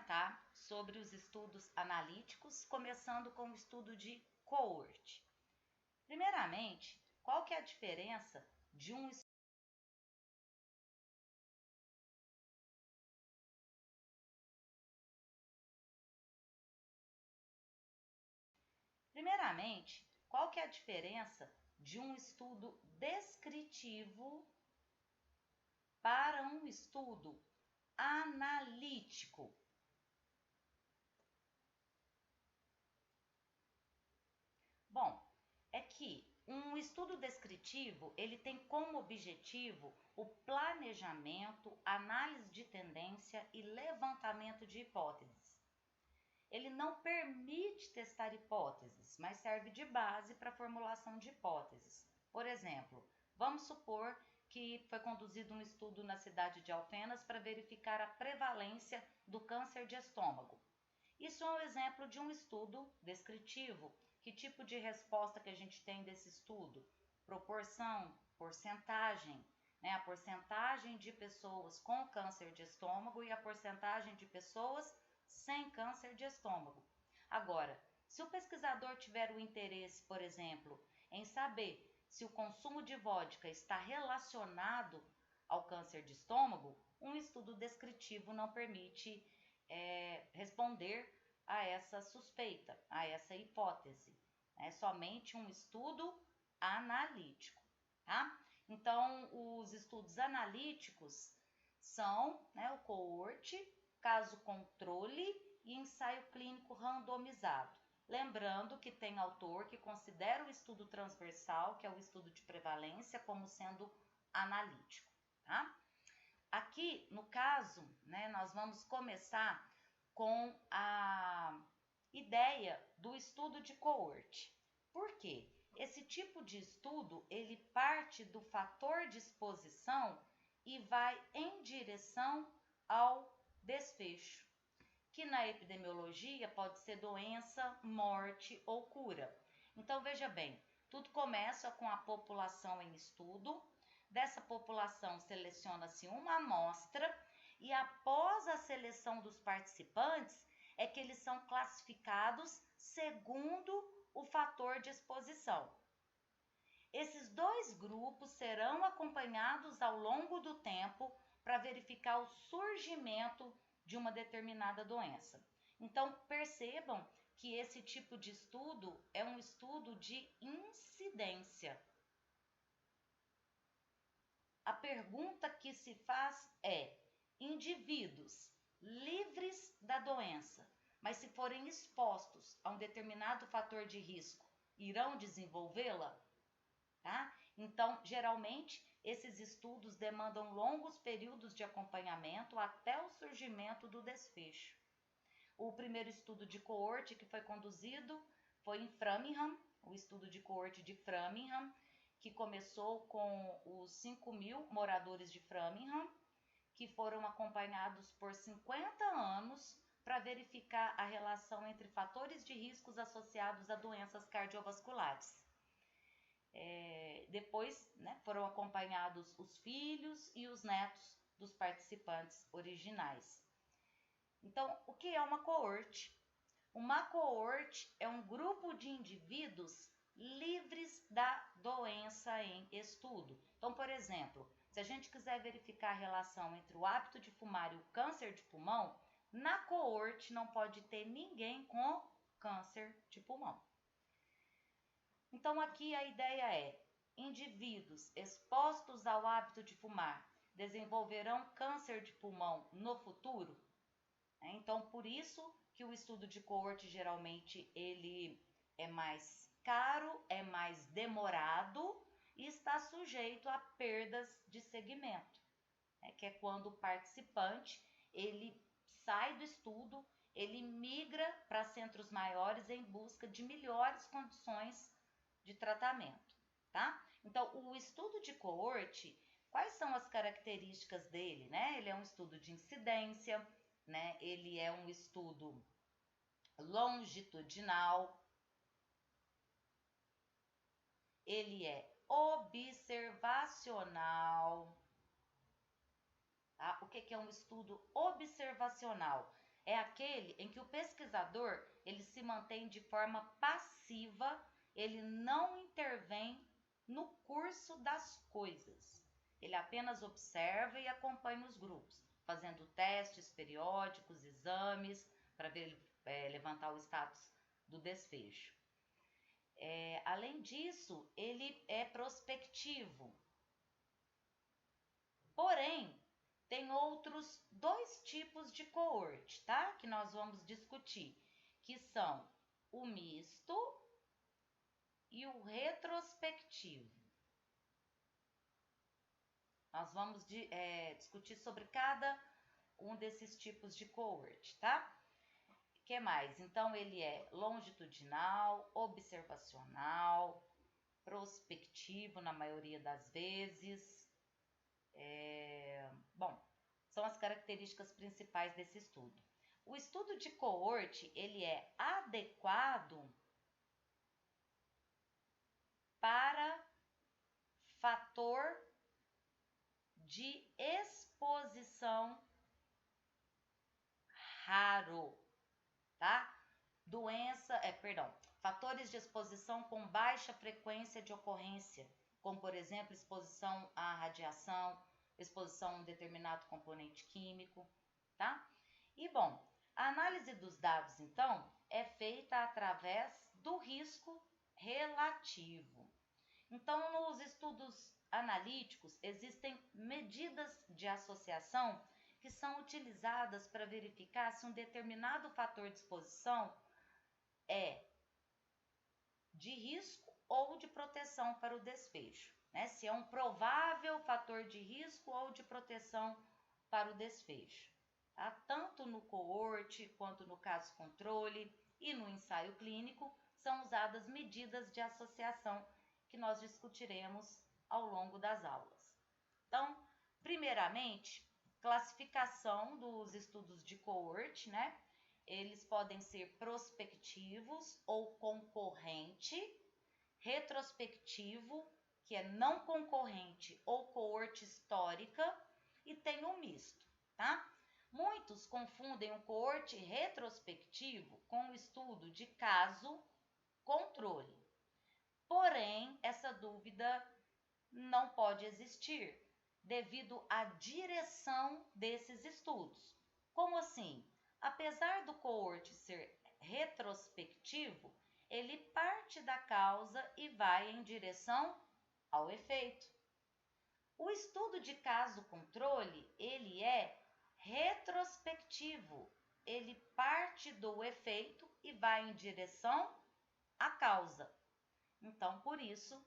comentar sobre os estudos analíticos, começando com o estudo de cohort. Primeiramente, qual que é a diferença de um estudo descritivo para um estudo analítico? Bom, é que um estudo descritivo, ele tem como objetivo o planejamento, análise de tendência e levantamento de hipóteses. Ele não permite testar hipóteses, mas serve de base para a formulação de hipóteses. Por exemplo, vamos supor que foi conduzido um estudo na cidade de Alfenas para verificar a prevalência do câncer de estômago. Isso é um exemplo de um estudo descritivo. Que tipo de resposta que a gente tem desse estudo? Proporção, porcentagem, né? A porcentagem de pessoas com câncer de estômago e a porcentagem de pessoas sem câncer de estômago. Agora, se o pesquisador tiver o interesse, por exemplo, em saber se o consumo de vodka está relacionado ao câncer de estômago, um estudo descritivo não permite responder a essa suspeita, a essa hipótese. É somente um estudo analítico, tá? Então, os estudos analíticos são, né, o cohort, caso controle e ensaio clínico randomizado. Lembrando que tem autor que considera o estudo transversal, que é o estudo de prevalência, como sendo analítico, tá? Aqui, no caso, né, nós vamos começar com a ideia do estudo de cohort. Por quê? Esse tipo de estudo, ele parte do fator de exposição e vai em direção ao desfecho, que na epidemiologia pode ser doença, morte ou cura. Então, veja bem, tudo começa com a população em estudo. Dessa população seleciona-se uma amostra e após a seleção dos participantes é que eles são classificados segundo o fator de exposição. Esses dois grupos serão acompanhados ao longo do tempo para verificar o surgimento de uma determinada doença. Então, percebam que esse tipo de estudo é um estudo de incidência. A pergunta que se faz é: indivíduos livres da doença, mas se forem expostos a um determinado fator de risco, irão desenvolvê-la? Tá? Então, geralmente, esses estudos demandam longos períodos de acompanhamento até o surgimento do desfecho. O primeiro estudo de coorte que foi conduzido foi em Framingham, o estudo de coorte de Framingham, que começou com os 5.000 moradores de Framingham, que foram acompanhados por 50 anos para verificar a relação entre fatores de riscos associados a doenças cardiovasculares. Depois, né, foram acompanhados os filhos e os netos dos participantes originais. Então, o que é uma coorte? Uma coorte é um grupo de indivíduos livres da doença em estudo. Então, por exemplo, se a gente quiser verificar a relação entre o hábito de fumar e o câncer de pulmão, na coorte não pode ter ninguém com câncer de pulmão. Então, aqui a ideia é: indivíduos expostos ao hábito de fumar desenvolverão câncer de pulmão no futuro? Então, por isso que o estudo de coorte geralmente ele é mais caro, é mais demorado e está sujeito a perdas de segmento, que é quando o participante ele sai do estudo, ele migra para centros maiores em busca de melhores condições de tratamento, tá? Então, o estudo de coorte, quais são as características dele, né? Ele é um estudo de incidência, né? Ele é um estudo longitudinal, ele é observacional. Tá? O que é um estudo observacional? é aquele em que o pesquisador ele se mantém de forma passiva, ele não intervém no curso das coisas. Ele apenas observa e acompanha os grupos, fazendo testes periódicos, exames, para levantar o status do desfecho. Além disso, ele é prospectivo. Porém, tem outros dois tipos de coorte, tá? Que nós vamos discutir, que são o misto e o retrospectivo. Nós vamos discutir sobre cada um desses tipos de coorte, tá? O que mais? Então, ele é longitudinal, observacional, prospectivo na maioria das vezes. Bom, são as características principais desse estudo. O estudo de coorte, ele é adequado para fator de exposição raro, tá? Fatores de exposição com baixa frequência de ocorrência, como por exemplo, exposição à radiação, exposição a um determinado componente químico, tá? E bom, a análise dos dados, então, é feita através do risco relativo. Então, nos estudos analíticos, existem medidas de associação que são utilizadas para verificar se um determinado fator de exposição é de risco ou de proteção para o desfecho, né? Se é um provável fator de risco ou de proteção para o desfecho. Tá? Tanto no coorte quanto no caso controle e no ensaio clínico são usadas medidas de associação que nós discutiremos ao longo das aulas. Então, primeiramente, classificação dos estudos de coorte, né? Eles podem ser prospectivos ou concorrente, retrospectivo, que é não concorrente ou coorte histórica, e tem um misto, tá? Muitos confundem o coorte retrospectivo com o estudo de caso-controle. Porém, essa dúvida não pode existir devido à direção desses estudos. Como assim? Apesar do coorte ser retrospectivo, ele parte da causa e vai em direção ao efeito. O estudo de caso-controle, ele é retrospectivo. Ele parte do efeito e vai em direção à causa. Então, por isso,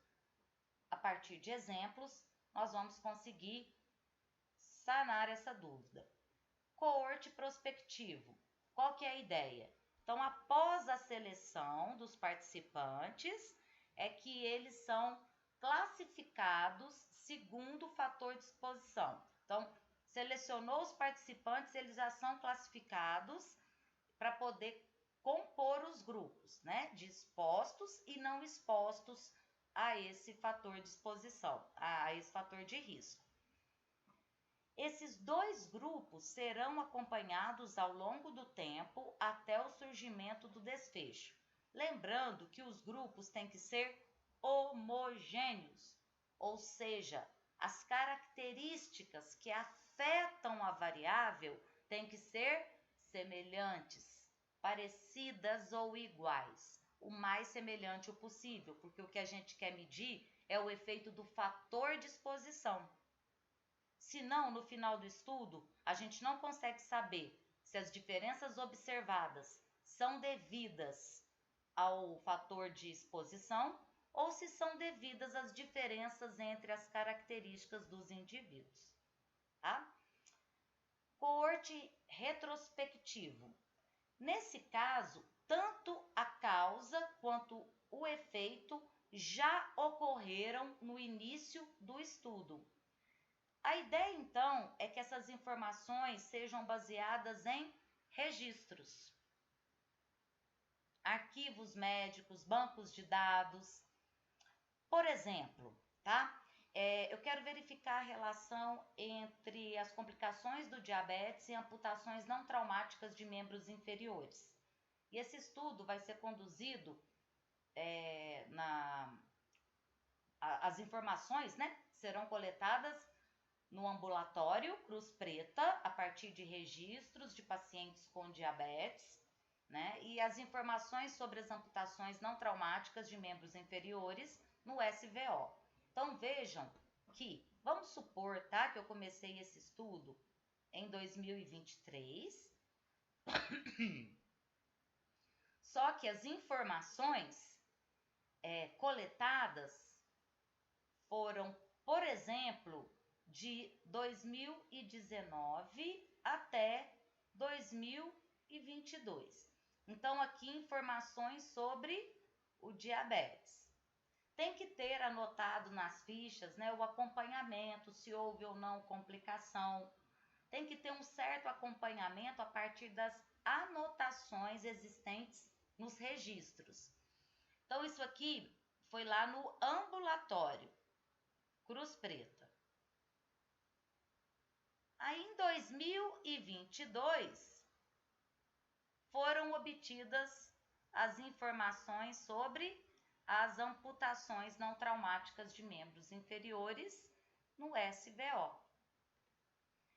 a partir de exemplos, nós vamos conseguir sanar essa dúvida. Coorte prospectivo. Qual que é a ideia? Então, após a seleção dos participantes, é que eles são classificados segundo o fator de exposição. Então, selecionou os participantes, eles já são classificados para poder compor os grupos, né? De expostos e não expostos a esse fator de exposição, a esse fator de risco. Esses dois grupos serão acompanhados ao longo do tempo até o surgimento do desfecho. Lembrando que os grupos têm que ser homogêneos, ou seja, as características que afetam a variável têm que ser semelhantes, parecidas ou iguais, o mais semelhante o possível, porque o que a gente quer medir é o efeito do fator de exposição. Senão, no final do estudo, a gente não consegue saber se as diferenças observadas são devidas ao fator de exposição ou se são devidas às diferenças entre as características dos indivíduos. Tá? Coorte retrospectivo. Nesse caso, tanto a causa quanto o efeito já ocorreram no início do estudo. A ideia, então, é que essas informações sejam baseadas em registros, arquivos médicos, bancos de dados. Por exemplo, tá? Eu quero verificar a relação entre as complicações do diabetes e amputações não traumáticas de membros inferiores. E esse estudo vai ser conduzido as informações, né, serão coletadas no ambulatório Cruz Preta, a partir de registros de pacientes com diabetes, né, e as informações sobre as amputações não traumáticas de membros inferiores no SVO. Então vejam que, vamos supor, tá, que eu comecei esse estudo em 2023, só que as informações coletadas foram, por exemplo, de 2019 até 2022. Então, aqui informações sobre o diabetes. Tem que ter anotado nas fichas, né, o acompanhamento, se houve ou não complicação. Tem que ter um certo acompanhamento a partir das anotações existentes nos registros. Então, isso aqui foi lá no ambulatório Cruz Preta. Aí, em 2022, foram obtidas as informações sobre as amputações não traumáticas de membros inferiores no SVO.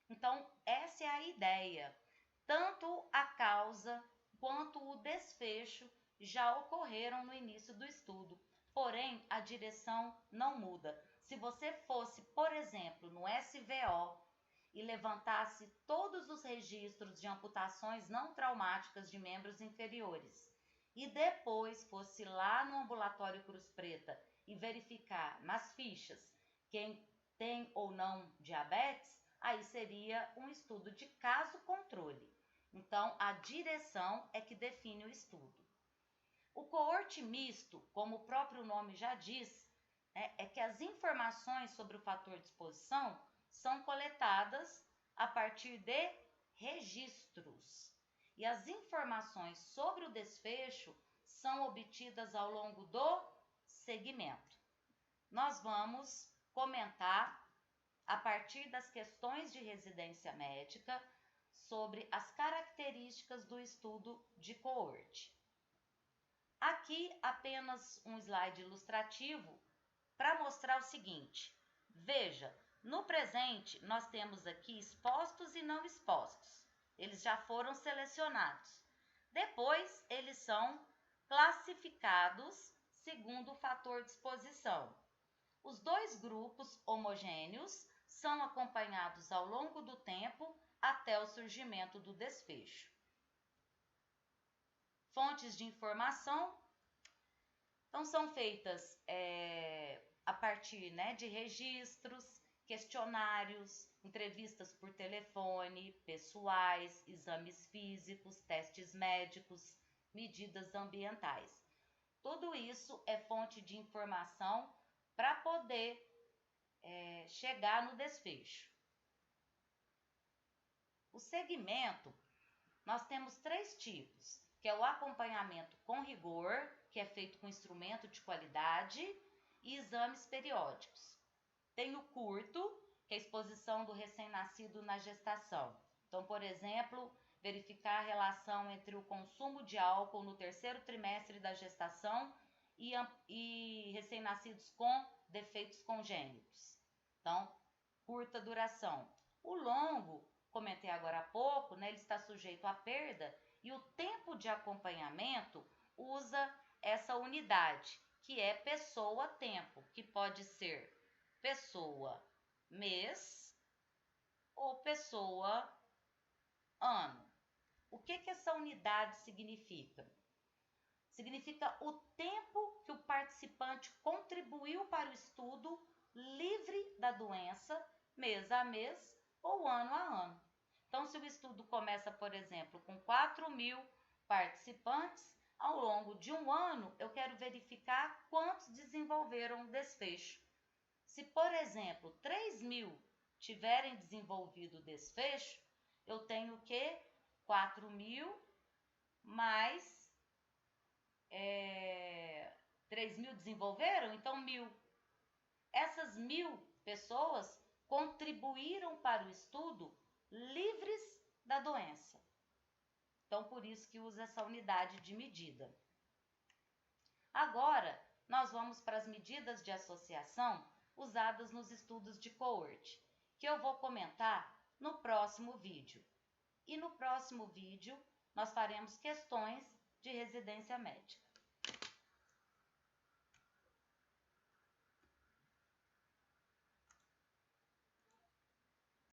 Então, essa é a ideia. Tanto a causa quanto o desfecho já ocorreram no início do estudo, porém a direção não muda. Se você fosse, por exemplo, no SVO e levantasse todos os registros de amputações não traumáticas de membros inferiores e depois fosse lá no ambulatório Cruz Preta e verificar nas fichas quem tem ou não diabetes, aí seria um estudo de caso controle. Então, a direção é que define o estudo. O coorte misto, como o próprio nome já diz, é que as informações sobre o fator de exposição são coletadas a partir de registros. E as informações sobre o desfecho são obtidas ao longo do segmento. Nós vamos comentar a partir das questões de residência médica sobre as características do estudo de coorte. Aqui apenas um slide ilustrativo para mostrar o seguinte. Veja, no presente nós temos aqui expostos e não expostos. Eles já foram selecionados. Depois eles são classificados segundo o fator de exposição. Os dois grupos homogêneos são acompanhados ao longo do tempo até o surgimento do desfecho. Fontes de informação, então são feitas a partir, né, de registros, questionários, entrevistas por telefone, pessoais, exames físicos, testes médicos, medidas ambientais. Tudo isso é fonte de informação para poder chegar no desfecho. O segmento, nós temos 3 tipos, que é o acompanhamento com rigor, que é feito com instrumento de qualidade, e exames periódicos. Tem o curto, que é a exposição do recém-nascido na gestação. Então, por exemplo, verificar a relação entre o consumo de álcool no 3º trimestre da gestação e recém-nascidos com defeitos congênitos. Então, curta duração. O longo, comentei agora há pouco, né, ele está sujeito à perda e o tempo de acompanhamento usa essa unidade, que é pessoa-tempo, que pode ser pessoa-mês ou pessoa-ano. O que essa unidade significa? Significa o tempo que o participante contribuiu para o estudo livre da doença, mês a mês ou ano a ano. Então, se o estudo começa, por exemplo, com 4.000 participantes, ao longo de um ano, eu quero verificar quantos desenvolveram o desfecho. Se, por exemplo, 3.000 tiverem desenvolvido o desfecho, eu tenho que 4.000 mais 3.000 desenvolveram, então 1.000. essas 1.000 pessoas contribuíram para o estudo livres da doença. Então, por isso que usa essa unidade de medida. Agora, nós vamos para as medidas de associação usadas nos estudos de coorte, que eu vou comentar no próximo vídeo. E no próximo vídeo, nós faremos questões de residência médica.